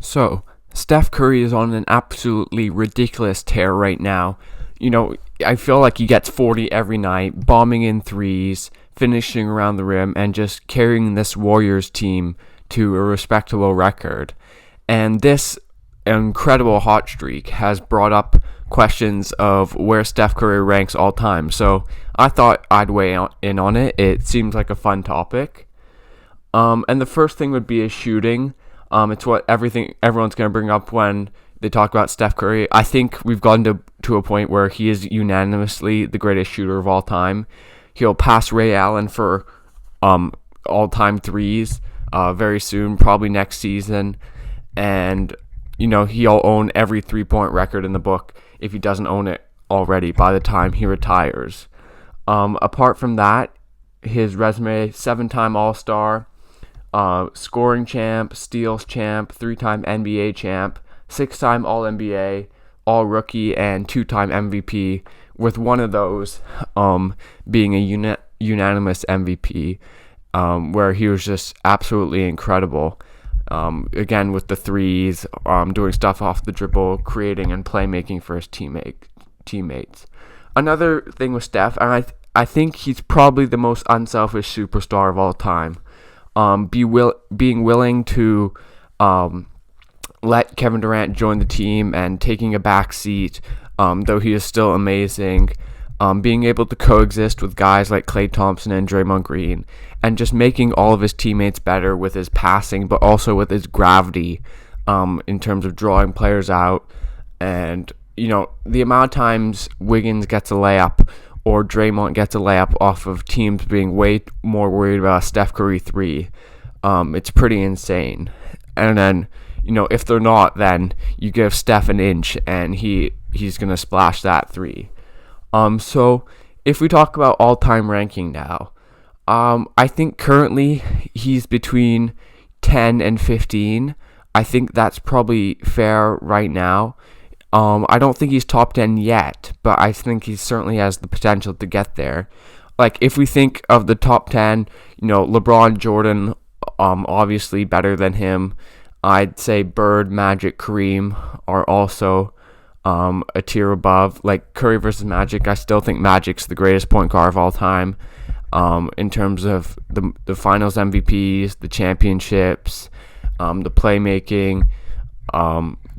So, Steph Curry is on an absolutely ridiculous tear right now. I feel like he gets 40 every night, bombing in threes, finishing around the rim, and just carrying this Warriors team to a respectable record. And this incredible hot streak has brought up questions of where Steph Curry ranks all time. So I thought I'd weigh in on it. It seems like a fun topic. And the first thing would be his shooting. It's what everyone's going to bring up when they talk about Steph Curry. I think we've gotten to a point where he is unanimously the greatest shooter of all time. He'll pass Ray Allen for all-time threes very soon, probably next season. And, he'll own every three-point record in the book if he doesn't own it already by the time he retires. Apart from that, his resume, 7-time All-Star, scoring champ, steals champ, 3-time NBA champ, 6-time All-NBA, All-Rookie, and 2-time MVP, with one of those being a unanimous MVP, where he was just absolutely incredible. Again, with the threes, doing stuff off the dribble, creating and playmaking for his teammates. Another thing with Steph, and I think he's probably the most unselfish superstar of all time. Being willing to let Kevin Durant join the team and taking a back seat, though he is still amazing. Being able to coexist with guys like Klay Thompson and Draymond Green, and just making all of his teammates better with his passing, but also with his gravity in terms of drawing players out. And, the amount of times Wiggins gets a layup or Draymond gets a layup off of teams being way more worried about a Steph Curry 3, it's pretty insane. And then, if they're not, then you give Steph an inch and he's going to splash that 3. So if we talk about all-time ranking now, I think currently he's between 10 and 15. I think that's probably fair right now. I don't think he's top 10 yet, but I think he certainly has the potential to get there. Like, if we think of the top 10, LeBron, Jordan, obviously better than him. I'd say Bird, Magic, Kareem are also a tier above. Like, Curry versus Magic, I still think Magic's the greatest point guard of all time. In terms of the finals MVPs, the championships, the playmaking.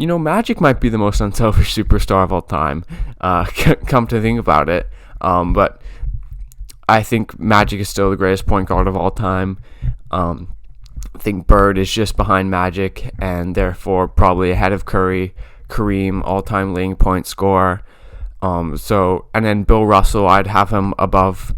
Magic might be the most unselfish superstar of all time, come to think about it. But I think Magic is still the greatest point guard of all time. I think Bird is just behind Magic, and therefore probably ahead of Curry. Kareem, all-time leading point scorer. And then Bill Russell, I'd have him above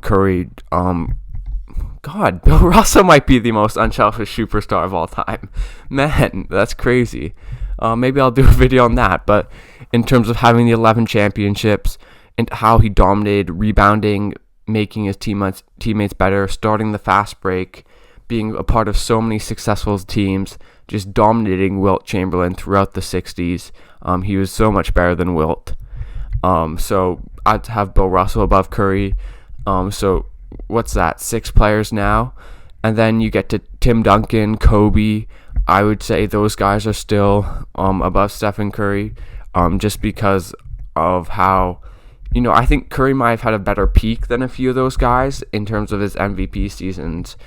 Curry. Bill Russell might be the most unselfish superstar of all time. Man, that's crazy. Maybe I'll do a video on that. But in terms of having the 11 championships and how he dominated rebounding, making his teammates better, starting the fast break, being a part of so many successful teams, just dominating Wilt Chamberlain throughout the 60s. He was so much better than Wilt. So I'd have Bill Russell above Curry. So what's that? 6 players now. And then you get to Tim Duncan, Kobe. I would say those guys are still above Stephen Curry, just because of how, I think Curry might have had a better peak than a few of those guys in terms of his MVP seasons.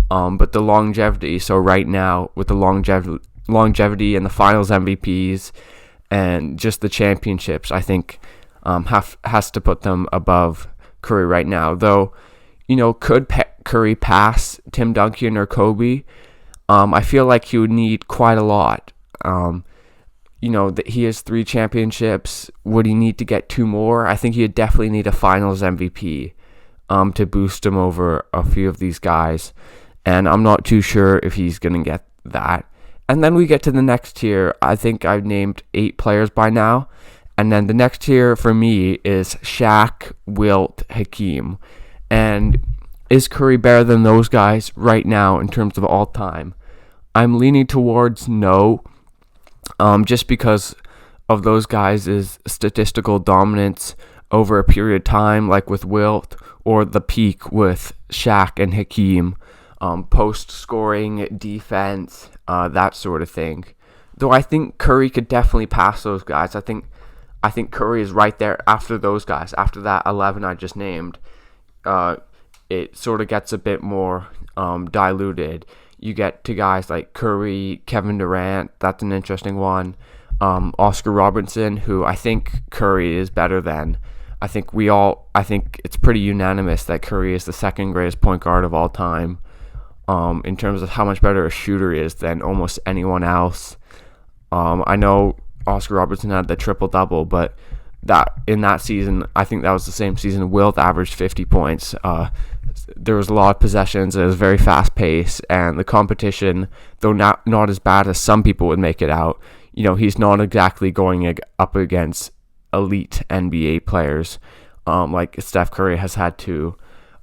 But the longevity, so right now with the longevity and the finals MVPs and just the championships, I think has to put them above Curry right now. Though, could Curry pass Tim Duncan or Kobe? I feel like he would need quite a lot. That he has 3 championships. Would he need to get 2 more? I think he would definitely need a finals MVP to boost him over a few of these guys. And I'm not too sure if he's going to get that. And then we get to the next tier. I think I've named 8 players by now. And then the next tier for me is Shaq, Wilt, Hakeem. And is Curry better than those guys right now in terms of all time? I'm leaning towards no, just because of those guys' statistical dominance over a period of time, like with Wilt, or the peak with Shaq and Hakeem. Post scoring, defense, that sort of thing. Though I think Curry could definitely pass those guys. I think Curry is right there after those guys. After that 11 I just named, it sort of gets a bit more diluted. You get to guys like Curry, Kevin Durant. That's an interesting one. Oscar Robertson, who I think Curry is better than. I think it's pretty unanimous that Curry is the second greatest point guard of all time, in terms of how much better a shooter is than almost anyone else. I know Oscar Robertson had the triple-double, but that in that season, I think that was the same season Wilt averaged 50 points. There was a lot of possessions. It was very fast-paced, and the competition, though not as bad as some people would make it out, he's not exactly going up against elite NBA players like Steph Curry has had to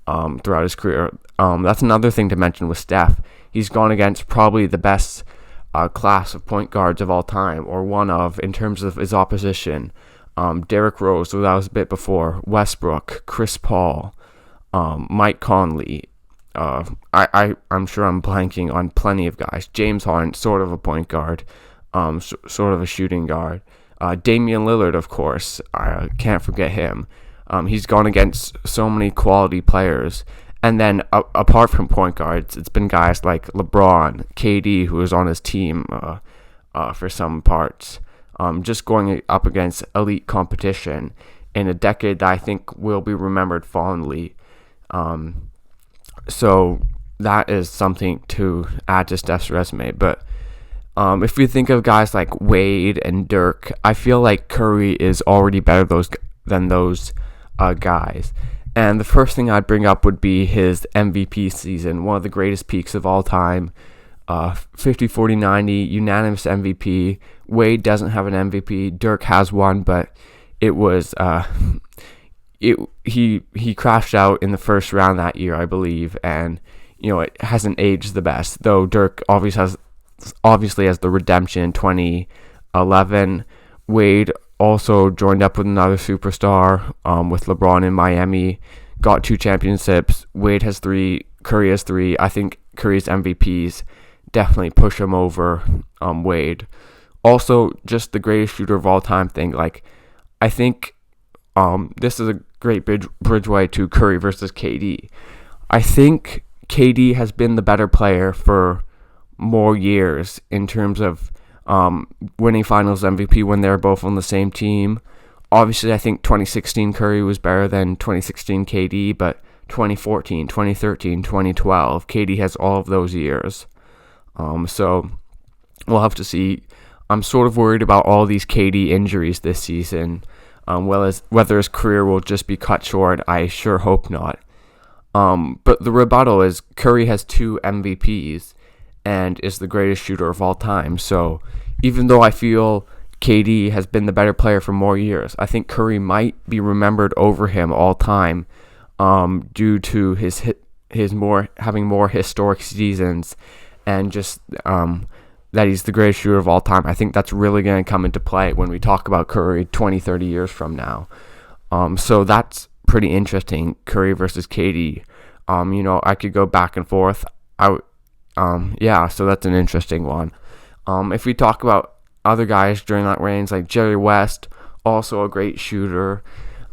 throughout his career. That's another thing to mention with Steph. He's gone against probably the best class of point guards of all time, or one of, in terms of his opposition. Derrick Rose, so that was a bit before, Westbrook, Chris Paul, Mike Conley. I'm sure I'm blanking on plenty of guys. James Harden, sort of a point guard, sort of a shooting guard. Damian Lillard, of course, I can't forget him. He's gone against so many quality players. And then apart from point guards, it's been guys like LeBron, KD, who was on his team for some parts, just going up against elite competition in a decade that I think will be remembered fondly. So that is something to add to Steph's resume. But if we think of guys like Wade and Dirk, I feel like Curry is already better than those guys. And the first thing I'd bring up would be his MVP season, one of the greatest peaks of all time. 50, 40, 90, unanimous MVP. Wade doesn't have an MVP. Dirk has one, but it was he crashed out in the first round that year, I believe, and it hasn't aged the best. Though Dirk obviously has the redemption in 2011. Wade also joined up with another superstar, with LeBron in Miami, got 2 championships. Wade has 3, Curry has 3. I think Curry's MVPs definitely push him over Wade. Also, just the greatest shooter of all time thing. Like, I think this is a great bridgeway to Curry versus KD. I think KD has been the better player for more years in terms of winning finals MVP when they're both on the same team. Obviously, I think 2016 Curry was better than 2016 KD, but 2014, 2013, 2012, KD has all of those years. So we'll have to see. I'm sort of worried about all these KD injuries this season. Whether his career will just be cut short, I sure hope not. But the rebuttal is Curry has 2 MVPs and is the greatest shooter of all time. So even though I feel KD has been the better player for more years, I think Curry might be remembered over him all time, due to his having more historic seasons, and just that he's the greatest shooter of all time. I think that's really going to come into play when we talk about Curry 20, 30 years from now. So that's pretty interesting, Curry versus KD. I could go back and forth. So that's an interesting one. If we talk about other guys during that range, like Jerry West, also a great shooter.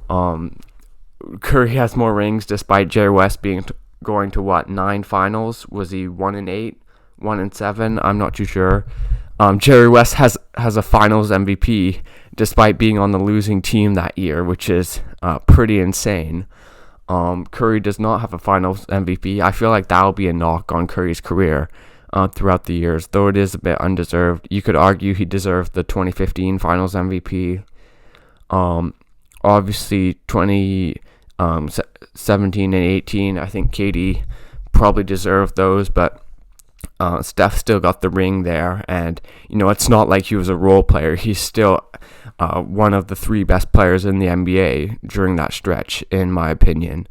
Curry has more rings despite Jerry West going to 9 finals? Was he 1-8, 1-7? I'm not too sure. Jerry West has a finals MVP despite being on the losing team that year, which is pretty insane. Curry does not have a finals MVP. I feel like that'll be a knock on Curry's career throughout the years, though it is a bit undeserved. You could argue he deserved the 2015 finals MVP. Obviously 2017 and 18, I think KD probably deserved those, but Steph still got the ring there, and it's not like he was a role player. He's still one of the 3 best players in the NBA during that stretch, in my opinion.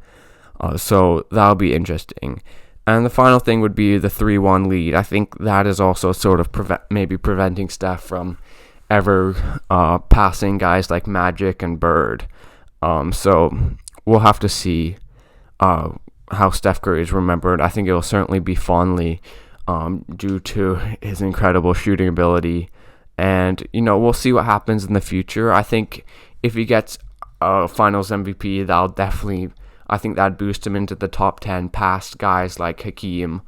So that'll be interesting. And the final thing would be the 3-1 lead. I think that is also sort of maybe preventing Steph from ever passing guys like Magic and Bird. So we'll have to see how Steph Curry is remembered. I think it will certainly be fondly due to his incredible shooting ability And, we'll see what happens in the future. I think if he gets a Finals MVP, I think that'd boost him into the top 10 past guys like Hakeem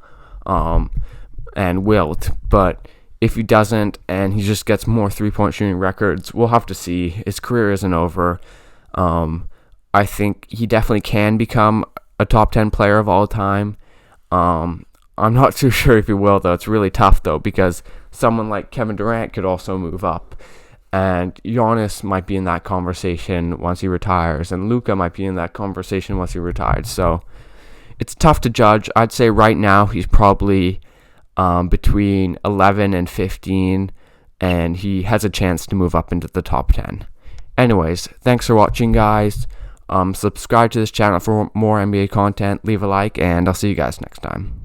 and Wilt. But if he doesn't and he just gets more three-point shooting records, we'll have to see. His career isn't over. I think he definitely can become a top 10 player of all time. I'm not too sure if he will, though. It's really tough, though, because someone like Kevin Durant could also move up. And Giannis might be in that conversation once he retires. And Luka might be in that conversation once he retires. So it's tough to judge. I'd say right now he's probably between 11 and 15. And he has a chance to move up into the top 10. Anyways, thanks for watching, guys. Subscribe to this channel for more NBA content. Leave a like, and I'll see you guys next time.